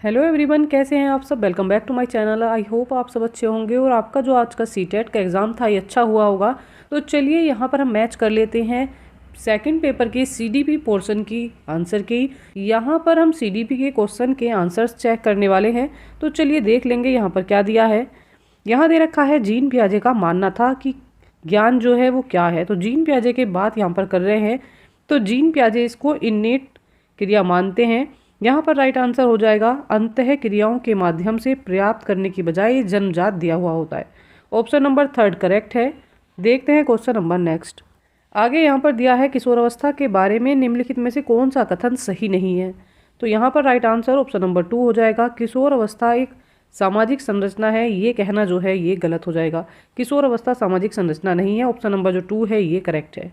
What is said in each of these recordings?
Hello everyone, कैसे हैं आप सब। Welcome back to my channel. I hope आप सब अच्छे होंगे और आपका जो आज का सीटेट का एग्ज़ाम था ये अच्छा हुआ होगा। तो चलिए यहाँ पर हम मैच कर लेते हैं सेकंड पेपर के सीडीपी पोर्शन की आंसर की। यहाँ पर हम सीडीपी के क्वेश्चन के आंसर्स चेक करने वाले हैं। तो चलिए देख लेंगे यहाँ पर क्या दिया है। यहाँ दे रखा है जीन पियाजे का मानना था कि ज्ञान जो है वो क्या है। तो जीन पियाजे के बात यहाँ पर कर रहे हैं। तो जीन पियाजे इसको इन्नेट क्रिया मानते हैं। यहाँ पर राइट आंसर हो जाएगा अंतः क्रियाओं के माध्यम से प्राप्त करने की बजाय ये जन्मजात दिया हुआ होता है। ऑप्शन नंबर 3 करेक्ट है। देखते हैं क्वेश्चन नंबर नेक्स्ट। आगे यहाँ पर दिया है किशोरावस्था के बारे में निम्नलिखित में से कौन सा कथन सही नहीं है। तो यहाँ पर राइट आंसर ऑप्शन नंबर 2 हो जाएगा। किशोर अवस्था एक सामाजिक संरचना है, ये कहना जो है ये गलत हो जाएगा। किशोर अवस्था सामाजिक संरचना नहीं है। ऑप्शन नंबर जो 2 है ये करेक्ट है।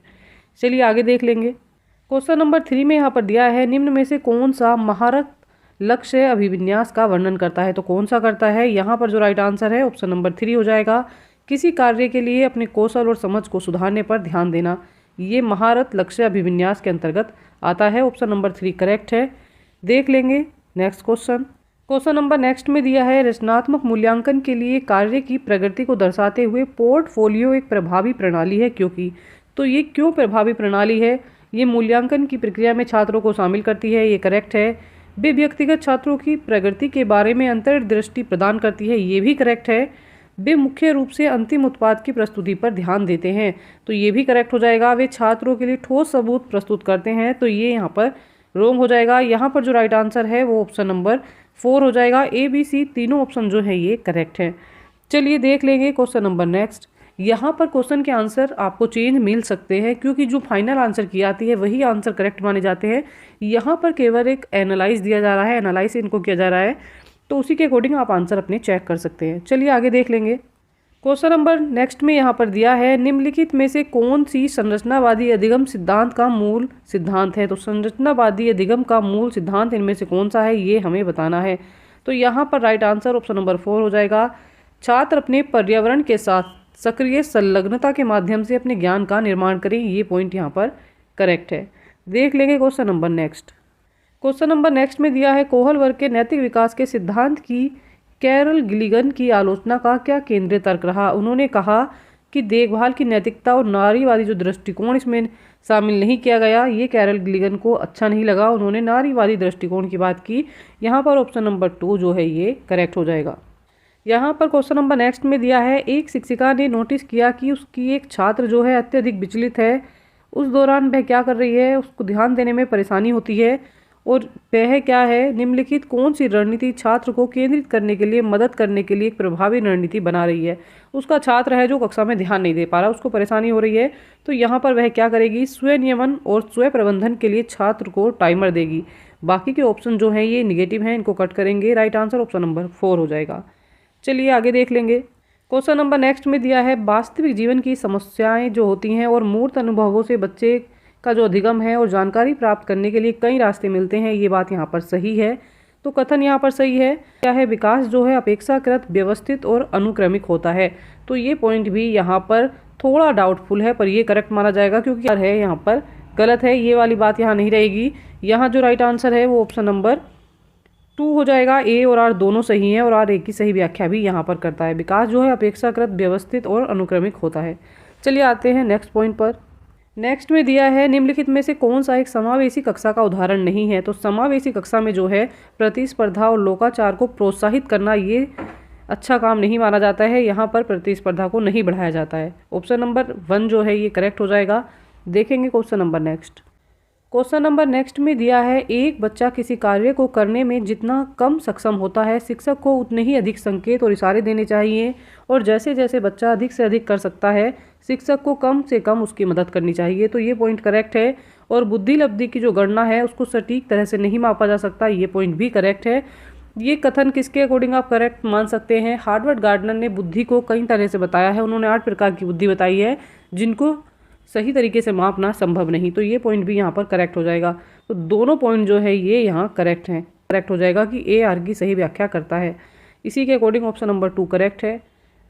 चलिए आगे देख लेंगे। क्वेश्चन नंबर 3 में यहाँ पर दिया है निम्न में से कौन सा महारत लक्ष्य अभिविन्यास का वर्णन करता है। तो कौन सा करता है। यहाँ पर जो राइट आंसर है ऑप्शन नंबर 3 हो जाएगा। किसी कार्य के लिए अपने कौशल और समझ को सुधारने पर ध्यान देना, ये महारत लक्ष्य अभिविन्यास के अंतर्गत आता है। ऑप्शन नंबर 3 करेक्ट है। देख लेंगे next question. Question number next में दिया है रचनात्मक मूल्यांकन के लिए कार्य की प्रगति को दर्शाते हुए पोर्टफोलियो एक प्रभावी प्रणाली है क्योंकि। तो ये क्यों प्रभावी प्रणाली है। ये मूल्यांकन की प्रक्रिया में छात्रों को शामिल करती है, ये करेक्ट है। वे व्यक्तिगत छात्रों की प्रगति के बारे में अंतर्दृष्टि प्रदान करती है, ये भी करेक्ट है। वे मुख्य रूप से अंतिम उत्पाद की प्रस्तुति पर ध्यान देते हैं, तो ये भी करेक्ट हो जाएगा। वे छात्रों के लिए ठोस सबूत प्रस्तुत करते हैं, तो ये यहाँ पर रॉन्ग हो जाएगा। यहाँ पर जो राइट आंसर है वो ऑप्शन नंबर 4 हो जाएगा। ए बी सी तीनों ऑप्शन जो है ये करेक्ट है। चलिए देख लेंगे क्वेश्चन नंबर नेक्स्ट। यहाँ पर क्वेश्चन के आंसर आपको चेंज मिल सकते हैं क्योंकि जो फाइनल आंसर की आती है वही आंसर करेक्ट माने जाते हैं। यहाँ पर केवल एक एनालाइज दिया जा रहा है, एनालाइज इनको किया जा रहा है, तो उसी के अकॉर्डिंग आप आंसर अपने चेक कर सकते हैं। चलिए आगे देख लेंगे। क्वेश्चन नंबर नेक्स्ट में यहाँ पर दिया है निम्नलिखित में से कौन सी संरचनावादी अधिगम सिद्धांत का मूल सिद्धांत है। तो संरचनावादी अधिगम का मूल सिद्धांत इनमें से कौन सा है ये हमें बताना है। तो यहाँ पर राइट आंसर ऑप्शन नंबर 4 हो जाएगा। छात्र अपने पर्यावरण के साथ सक्रिय संलग्नता के माध्यम से अपने ज्ञान का निर्माण करें, ये पॉइंट यहाँ पर करेक्ट है। देख लेंगे question number next. Question number next में दिया है कोहल वर्ग के नैतिक विकास के सिद्धांत की कैरल गिलिगन की आलोचना का क्या केंद्रीय तर्क रहा। उन्होंने कहा कि देखभाल की नैतिकता और नारीवादी जो दृष्टिकोण इसमें शामिल नहीं किया गया, ये कैरल गिलिगन को अच्छा नहीं लगा। उन्होंने नारीवादी दृष्टिकोण की बात की। यहाँ पर ऑप्शन नंबर 2 जो है ये करेक्ट हो जाएगा। यहाँ पर क्वेश्चन नंबर नेक्स्ट में दिया है एक शिक्षिका ने नोटिस किया कि उसकी एक छात्र जो है अत्यधिक विचलित है। उस दौरान वह क्या कर रही है, उसको ध्यान देने में परेशानी होती है और वह क्या है, निम्नलिखित कौन सी रणनीति छात्र को केंद्रित करने के लिए मदद करने के लिए एक प्रभावी रणनीति बना रही है। उसका छात्र है जो कक्षा में ध्यान नहीं दे पा रहा, उसको परेशानी हो रही है, तो यहाँ पर वह क्या करेगी, स्व नियमन और स्व प्रबंधन के लिए छात्र को टाइमर देगी। बाकी के ऑप्शन जो हैं ये निगेटिव हैं, इनको कट करेंगे। राइट आंसर ऑप्शन नंबर 4 हो जाएगा। चलिए आगे देख लेंगे। क्वेश्चन नंबर नेक्स्ट में दिया है वास्तविक जीवन की समस्याएं जो होती हैं और मूर्त अनुभवों से बच्चे का जो अधिगम है और जानकारी प्राप्त करने के लिए कई रास्ते मिलते हैं, ये बात यहाँ पर सही है। तो कथन यहाँ पर सही है। क्या है, विकास जो है अपेक्षाकृत व्यवस्थित और अनुक्रमिक होता है। तो ये पॉइंट भी यहाँ पर थोड़ा डाउटफुल है, पर ये करेक्ट माना जाएगा क्योंकि है यहाँ पर गलत है, ये वाली बात यहाँ नहीं रहेगी। यहाँ जो राइट आंसर है वो ऑप्शन नंबर 2 हो जाएगा। ए और आर दोनों सही हैं और आर एक की सही व्याख्या भी यहाँ पर करता है। विकास जो है अपेक्षाकृत व्यवस्थित और अनुक्रमिक होता है। चलिए आते हैं नेक्स्ट पॉइंट पर। नेक्स्ट में दिया है निम्नलिखित में से कौन सा एक समावेशी कक्षा का उदाहरण नहीं है। तो समावेशी कक्षा में जो है प्रतिस्पर्धा और लोकाचार को प्रोत्साहित करना ये अच्छा काम नहीं माना जाता है। यहाँ पर प्रतिस्पर्धा को नहीं बढ़ाया जाता है। ऑप्शन नंबर 1 जो है ये करेक्ट हो जाएगा। देखेंगे question number next. Question number next में दिया है एक बच्चा किसी कार्य को करने में जितना कम सक्षम होता है, शिक्षक को उतने ही अधिक संकेत और इशारे देने चाहिए और जैसे जैसे बच्चा अधिक से अधिक कर सकता है, शिक्षक को कम से कम उसकी मदद करनी चाहिए। तो ये पॉइंट करेक्ट है। और बुद्धि लब्धि की जो गणना है उसको सटीक तरह से नहीं मापा जा सकता, ये पॉइंट भी करेक्ट है। ये कथन किसके अकॉर्डिंग आप करेक्ट मान सकते हैं, हार्वर्ड गार्डनर ने बुद्धि को कई तरह से बताया है। उन्होंने 8 प्रकार की बुद्धि बताई है जिनको सही तरीके से मापना संभव नहीं। तो ये पॉइंट भी यहाँ पर करेक्ट हो जाएगा। तो दोनों पॉइंट जो है ये यहाँ करेक्ट हैं। करेक्ट हो जाएगा कि ए आर की सही व्याख्या करता है। इसी के अकॉर्डिंग ऑप्शन नंबर 2 करेक्ट है।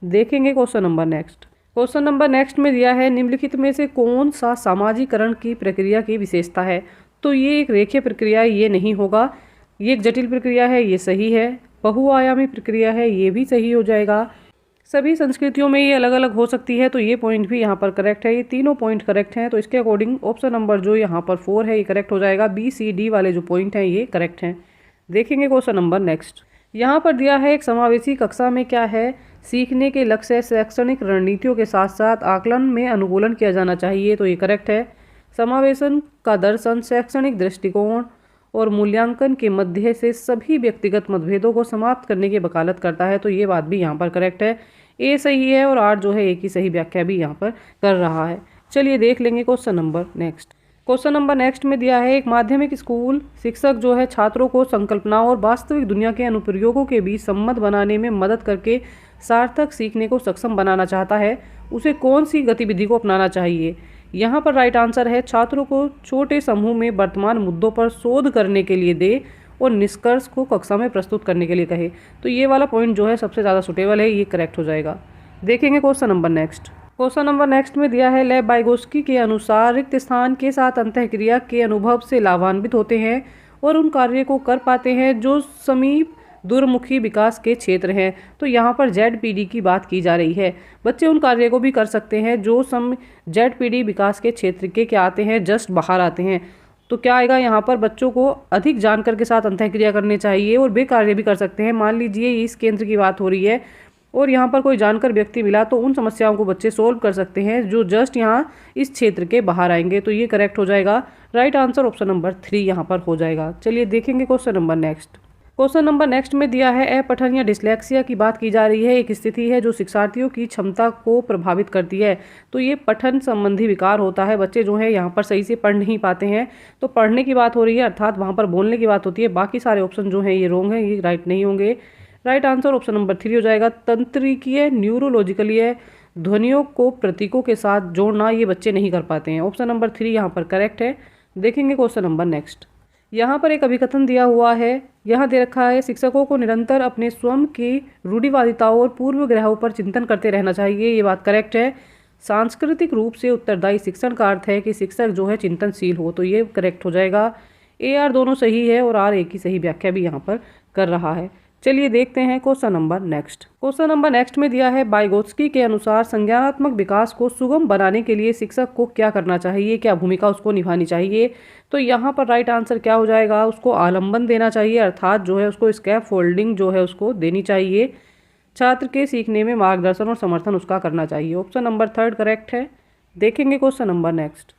देखेंगे question number next. Question number next में दिया है निम्नलिखित में से कौन सा सामाजिकरण की प्रक्रिया की विशेषता है। तो ये एक रेखीय प्रक्रिया ये नहीं होगा। ये एक जटिल प्रक्रिया है, ये सही है। बहुआयामी प्रक्रिया है, ये भी सही हो जाएगा। सभी संस्कृतियों में ये अलग अलग हो सकती है, तो ये पॉइंट भी यहाँ पर करेक्ट है। ये तीनों पॉइंट करेक्ट हैं, तो इसके अकॉर्डिंग ऑप्शन नंबर जो यहाँ पर 4 है ये करेक्ट हो जाएगा। बी सी डी वाले जो पॉइंट हैं ये करेक्ट हैं। देखेंगे क्वेश्चन नंबर नेक्स्ट। यहाँ पर दिया है एक समावेशी कक्षा में क्या है, सीखने के लक्ष्य शैक्षणिक रणनीतियों के साथ साथ आकलन में अनुकूलन किया जाना चाहिए, तो ये करेक्ट है। समावेशन का दर्शन शैक्षणिक दृष्टिकोण और मूल्यांकन के मध्य से सभी व्यक्तिगत मतभेदों को समाप्त करने की वकालत करता है, तो ये बात भी यहाँ पर करेक्ट है। ए सही है और आर जो है ए की सही व्याख्या भी यहाँ पर कर रहा है। चलिए देख लेंगे question number next. Question number next में दिया है एक माध्यमिक स्कूल शिक्षक जो है छात्रों को संकल्पनाओं और वास्तविक दुनिया के अनुप्रयोगों के बीच सम्मत बनाने में मदद करके सार्थक सीखने को सक्षम बनाना चाहता है, उसे कौन सी गतिविधि को अपनाना चाहिए। यहाँ पर राइट आंसर है छात्रों को छोटे समूह में वर्तमान मुद्दों पर शोध करने के लिए दे और निष्कर्ष को कक्षा में प्रस्तुत करने के लिए कहे, तो ये वाला पॉइंट जो है सबसे ज़्यादा सुटेबल है, ये करेक्ट हो जाएगा। देखेंगे question number next. Question number next में दिया है लेव वाइगोत्स्की के अनुसार रिक्त स्थान के साथ अंतःक्रिया के अनुभव से लाभान्वित होते हैं और उन कार्य को कर पाते हैं जो समीप दूरमुखी विकास के क्षेत्र हैं, तो यहाँ पर ZPD की बात की जा रही है। बच्चे उन कार्य को भी कर सकते हैं जो ZPD विकास के क्षेत्र के क्या आते हैं, जस्ट बाहर आते हैं, तो क्या आएगा यहाँ पर बच्चों को अधिक जानकर के साथ अंतःक्रिया करनी चाहिए और वे कार्य भी कर सकते हैं। मान लीजिए इस केंद्र की बात हो रही है और यहाँ पर कोई जानकर व्यक्ति मिला, तो उन समस्याओं को बच्चे सोल्व कर सकते हैं जो जस्ट यहाँ इस क्षेत्र के बाहर आएंगे, तो ये करेक्ट हो जाएगा। राइट आंसर ऑप्शन नंबर 3 यहाँ पर हो जाएगा। चलिए देखेंगे question number next. Question number next में दिया है अपठन या डिस्लेक्सिया की बात की जा रही है। एक स्थिति है जो शिक्षार्थियों की क्षमता को प्रभावित करती है, तो ये पठन संबंधी विकार होता है। बच्चे जो है यहाँ पर सही से पढ़ नहीं पाते हैं, तो पढ़ने की बात हो रही है अर्थात वहाँ पर बोलने की बात होती है। बाकी सारे ऑप्शन जो हैं ये रॉन्ग है, ये राइट नहीं होंगे। राइट आंसर ऑप्शन नंबर 3 हो जाएगा। तंत्रिकीय न्यूरोलॉजिकली ध्वनियों को प्रतीकों के साथ जोड़ना ये बच्चे नहीं कर पाते हैं। ऑप्शन नंबर 3 यहाँ पर करेक्ट है। देखेंगे क्वेश्चन नंबर नेक्स्ट। यहाँ पर एक अभिकथन दिया हुआ है, यहाँ दे रखा है शिक्षकों को निरंतर अपने स्वयं की रूढ़िवादिताओं और पूर्वग्रहों पर चिंतन करते रहना चाहिए, ये बात करेक्ट है। सांस्कृतिक रूप से उत्तरदायी शिक्षण का अर्थ है कि शिक्षक जो है चिंतनशील हो, तो ये करेक्ट हो जाएगा। AR दोनों सही है और R एक की सही व्याख्या भी यहाँ पर कर रहा है। चलिए देखते हैं question number next. Question number next में दिया है वाइगोत्स्की के अनुसार संज्ञानात्मक विकास को सुगम बनाने के लिए शिक्षक को क्या करना चाहिए, क्या भूमिका उसको निभानी चाहिए, तो यहाँ पर राइट आंसर क्या हो जाएगा, उसको आलंबन देना चाहिए अर्थात जो है उसको स्कैप फोल्डिंग जो है उसको देनी चाहिए। छात्र के सीखने में मार्गदर्शन और समर्थन उसका करना चाहिए। ऑप्शन नंबर 3 करेक्ट है। देखेंगे question number next.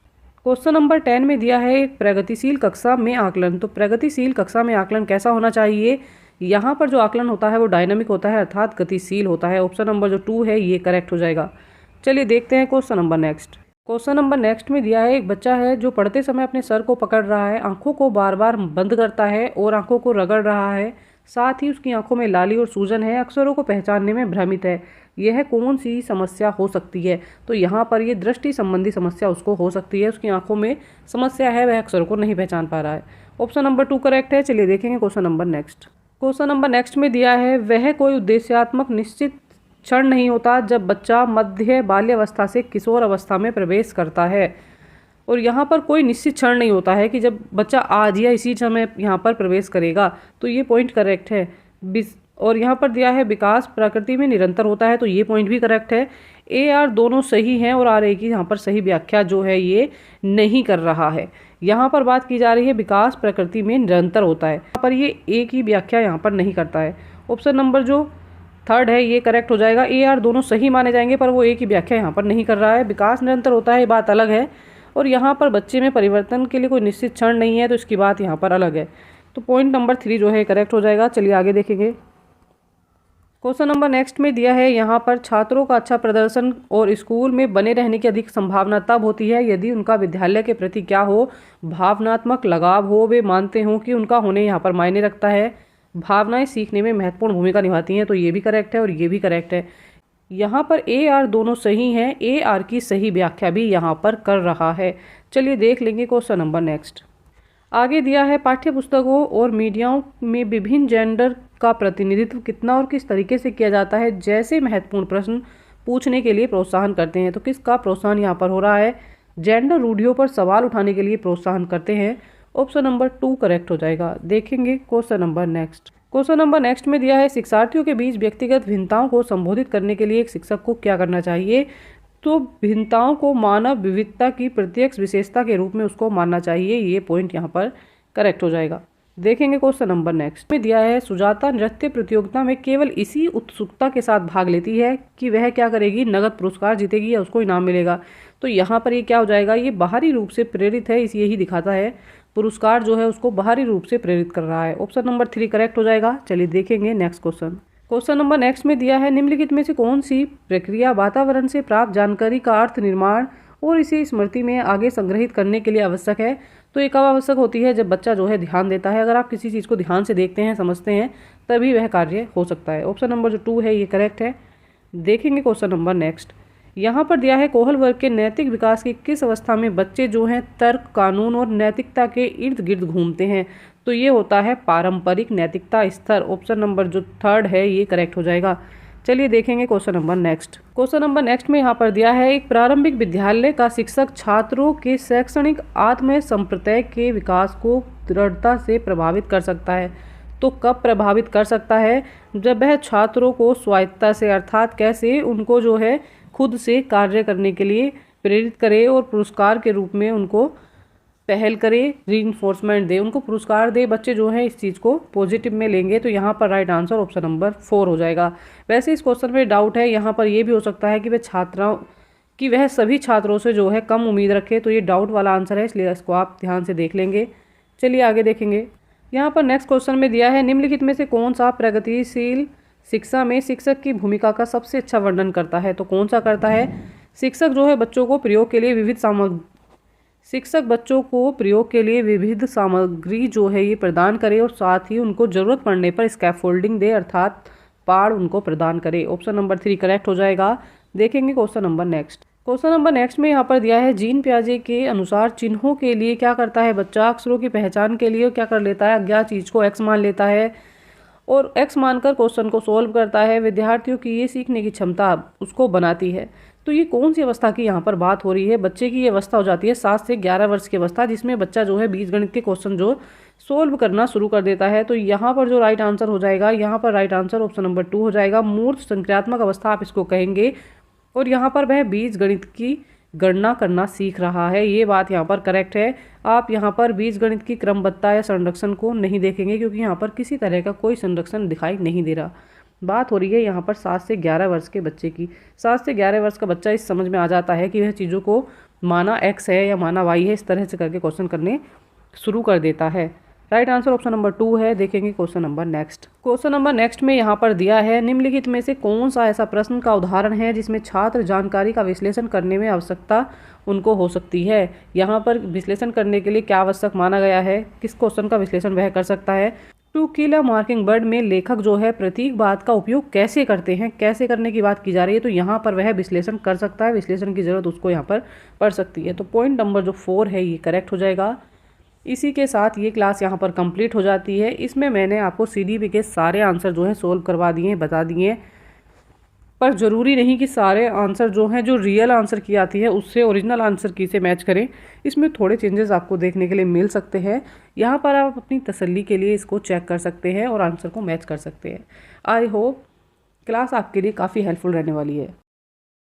Question number 10 में दिया है एक प्रगतिशील कक्षा में आकलन, तो प्रगतिशील कक्षा में आकलन कैसा होना चाहिए। यहाँ पर जो आकलन होता है वो डायनामिक होता है अर्थात गतिशील होता है। ऑप्शन नंबर जो 2 है ये करेक्ट हो जाएगा। चलिए देखते हैं question number next. Question number next में दिया है एक बच्चा है जो पढ़ते समय अपने सर को पकड़ रहा है, आंखों को बार बार बंद करता है और आंखों को रगड़ रहा है, साथ ही उसकी आंखों में लाली और सूजन है, अक्षरों को पहचानने में भ्रमित है। यह कौन सी समस्या हो सकती है, तो यहाँ पर ये दृष्टि संबंधी समस्या उसको हो सकती है। उसकी आंखों में समस्या है, वह अक्षरों को नहीं पहचान पा रहा है। ऑप्शन नंबर 2 करेक्ट है। चलिए देखेंगे question number next. Question number next में दिया है वह कोई उद्देश्यात्मक निश्चित क्षण नहीं होता जब बच्चा मध्य बाल्यावस्था से किशोर अवस्था में प्रवेश करता है, और यहाँ पर कोई निश्चित क्षण नहीं होता है कि जब बच्चा आज या इसी समय यहाँ पर प्रवेश करेगा, तो ये पॉइंट करेक्ट है। और यहाँ पर दिया है विकास प्रकृति में निरंतर होता है, तो ये पॉइंट भी करेक्ट है। AR दोनों सही हैं और RA की यहाँ पर सही व्याख्या जो है ये नहीं कर रहा है। यहाँ पर बात की जा रही है विकास प्रकृति में निरंतर होता है, यहाँ पर ये A की व्याख्या यहाँ पर नहीं करता है। ऑप्शन नंबर जो 3 है ये करेक्ट हो जाएगा। AR दोनों सही माने जाएंगे पर वो A की व्याख्या यहाँ पर नहीं कर रहा है। विकास निरंतर होता है ये बात अलग है, और यहाँ पर बच्चे में परिवर्तन के लिए कोई निश्चित क्षण नहीं है, तो इसकी बात यहाँ पर अलग है। तो पॉइंट नंबर 3 जो है करेक्ट हो जाएगा। चलिए आगे देखेंगे। क्वेश्चन नंबर नेक्स्ट में दिया है यहाँ पर छात्रों का अच्छा प्रदर्शन और स्कूल में बने रहने की अधिक संभावना तब होती है यदि उनका विद्यालय के प्रति क्या हो, भावनात्मक लगाव हो, वे मानते हो कि उनका होने यहाँ पर मायने रखता है, भावनाएं सीखने में महत्वपूर्ण भूमिका निभाती हैं, तो ये भी करेक्ट है और ये भी करेक्ट है। यहाँ पर AR दोनों सही हैं, AR की सही व्याख्या भी यहाँ पर कर रहा है। चलिए देख लेंगे क्वेश्चन नंबर नेक्स्ट। आगे दिया है पाठ्य पुस्तकों और मीडियाओं में विभिन्न जेंडर का प्रतिनिधित्व कितना और किस तरीके से किया जाता है जैसे महत्वपूर्ण प्रश्न पूछने के लिए प्रोत्साहन करते हैं, तो किसका प्रोत्साहन यहाँ पर हो रहा है, जेंडर रूढ़ियों पर सवाल उठाने के लिए प्रोत्साहन करते हैं। ऑप्शन नंबर 2 करेक्ट हो जाएगा। देखेंगे question number next. Question number next में दिया है शिक्षार्थियों के बीच व्यक्तिगत भिन्नताओं को संबोधित करने के लिए एक शिक्षक को क्या करना चाहिए। तो भिन्नताओं को मानव विविधता की प्रत्यक्ष विशेषता के रूप में उसको मानना चाहिए। ये पॉइंट यहाँ पर करेक्ट हो जाएगा। देखेंगे क्वेश्चन नंबर नेक्स्ट में दिया है सुजाता नृत्य प्रतियोगिता में केवल इसी उत्सुकता के साथ भाग लेती है कि वह क्या करेगी, नगद पुरस्कार जीतेगी या उसको इनाम मिलेगा। तो यहाँ पर ये क्या हो जाएगा, ये बाहरी रूप से प्रेरित है, इस यही दिखाता है पुरस्कार जो है उसको बाहरी रूप से प्रेरित कर रहा है। ऑप्शन नंबर 3 करेक्ट हो जाएगा। चलिए देखेंगे next question. Question number next में दिया है निम्नलिखित में से कौन सी प्रक्रिया वातावरण से प्राप्त जानकारी का अर्थ निर्माण और इसे स्मृति में आगे संग्रहित करने के लिए आवश्यक है। तो ये कब आवश्यक होती है, जब बच्चा जो है ध्यान देता है। अगर आप किसी चीज़ को ध्यान से देखते हैं, समझते हैं, तभी वह कार्य हो सकता है। ऑप्शन नंबर जो 2 है ये करेक्ट है। देखेंगे क्वेश्चन नंबर नेक्स्ट। यहाँ पर दिया है कोहल वर्ग के नैतिक विकास की किस अवस्था में बच्चे जो हैं तर्क, कानून और नैतिकता के इर्द गिर्द घूमते हैं। तो ये होता है पारंपरिक नैतिकता स्तर। ऑप्शन नंबर जो 3 है ये करेक्ट हो जाएगा। चलिए देखेंगे question number next. Question number next में यहाँ पर दिया है एक प्रारंभिक विद्यालय का शिक्षक छात्रों के शैक्षणिक आत्म संप्रत्यय के विकास को दृढ़ता से प्रभावित कर सकता है। तो कब प्रभावित कर सकता है, जब वह छात्रों को स्वायत्तता से, अर्थात कैसे उनको जो है खुद से कार्य करने के लिए प्रेरित करे और पुरस्कार के रूप में उनको पहल करे, रीइंफोर्समेंट दे, उनको पुरस्कार दे। बच्चे जो हैं इस चीज़ को पॉजिटिव में लेंगे। तो यहाँ पर राइट आंसर ऑप्शन नंबर 4 हो जाएगा। वैसे इस क्वेश्चन में डाउट है, यहाँ पर ये भी हो सकता है कि वह सभी छात्रों से जो है कम उम्मीद रखे। तो ये डाउट वाला आंसर है, इसलिए इसको आप ध्यान से देख लेंगे। चलिए आगे देखेंगे। यहाँ पर नेक्स्ट क्वेश्चन में दिया है निम्नलिखित में से कौन सा प्रगतिशील शिक्षा में शिक्षक की भूमिका का सबसे अच्छा वर्णन करता है। तो कौन सा करता है, शिक्षक जो है बच्चों को प्रयोग के लिए विविध सामग्री जो है ये प्रदान करे और साथ ही उनको जरूरत पड़ने पर स्कैफोल्डिंग दे, अर्थात पाड़ उनको प्रदान करे। ऑप्शन नंबर 3 करेक्ट हो जाएगा। देखेंगे question number next. Question number next में यहाँ पर दिया है जीन पियाजे के अनुसार चिन्हों के लिए क्या करता है बच्चा। अक्षरों की पहचान के लिए क्या कर लेता है, अज्ञात चीज़ को एक्स मान लेता है और एक्स मानकर क्वेश्चन को सोल्व करता है। विद्यार्थियों की ये सीखने की क्षमता उसको बनाती है। तो ये कौन सी अवस्था की यहाँ पर बात हो रही है, बच्चे की ये अवस्था हो जाती है 7 से 11 वर्ष की अवस्था, जिसमें बच्चा जो है बीजगणित के क्वेश्चन जो सोल्व करना शुरू कर देता है। तो यहाँ पर जो राइट आंसर हो जाएगा, यहाँ पर राइट आंसर ऑप्शन नंबर 2 हो जाएगा। मूर्त संक्रियात्मक अवस्था आप इसको कहेंगे और यहाँ पर वह बीजगणित की गणना करना सीख रहा है। ये बात यहाँ पर करेक्ट है। आप यहाँ पर बीजगणित की क्रमबद्धता या संरक्षण को नहीं देखेंगे, क्योंकि यहाँ पर किसी तरह का कोई संरक्षण दिखाई नहीं दे रहा। बात हो रही है यहाँ पर 7 से 11 वर्ष के बच्चे की। 7 से 11 वर्ष का बच्चा इस समझ में आ जाता है कि वह चीज़ों को माना x है या माना y है, इस तरह से करके क्वेश्चन करने शुरू कर देता है। राइट आंसर ऑप्शन नंबर 2 है। देखेंगे question number next. Question number next में यहाँ पर दिया है निम्नलिखित में से कौन सा ऐसा प्रश्न का उदाहरण है जिसमें छात्र जानकारी का विश्लेषण करने में आवश्यकता उनको हो सकती है। यहाँ पर विश्लेषण करने के लिए क्या आवश्यक माना गया है, किस क्वेश्चन का विश्लेषण वह कर सकता है। To kill a mockingbird में लेखक जो है प्रतीकवाद का उपयोग कैसे करते हैं, कैसे करने की बात की जा रही है। तो यहाँ पर वह विश्लेषण कर सकता है, विश्लेषण की जरूरत उसको यहाँ पर पड़ सकती है। तो पॉइंट नंबर जो 4 है ये करेक्ट हो जाएगा। इसी के साथ ये क्लास यहाँ पर कंप्लीट हो जाती है। इसमें मैंने आपको CDP के सारे आंसर जो हैं सोल्व करवा दिए हैं, बता दिए हैं, पर ज़रूरी नहीं कि सारे आंसर जो हैं जो रियल आंसर की आती है उससे ओरिजिनल आंसर की से मैच करें। इसमें थोड़े चेंजेस आपको देखने के लिए मिल सकते हैं। यहाँ पर आप अपनी तसल्ली के लिए इसको चेक कर सकते हैं और आंसर को मैच कर सकते हैं। आई होप क्लास आपके लिए काफ़ी हेल्पफुल रहने वाली है।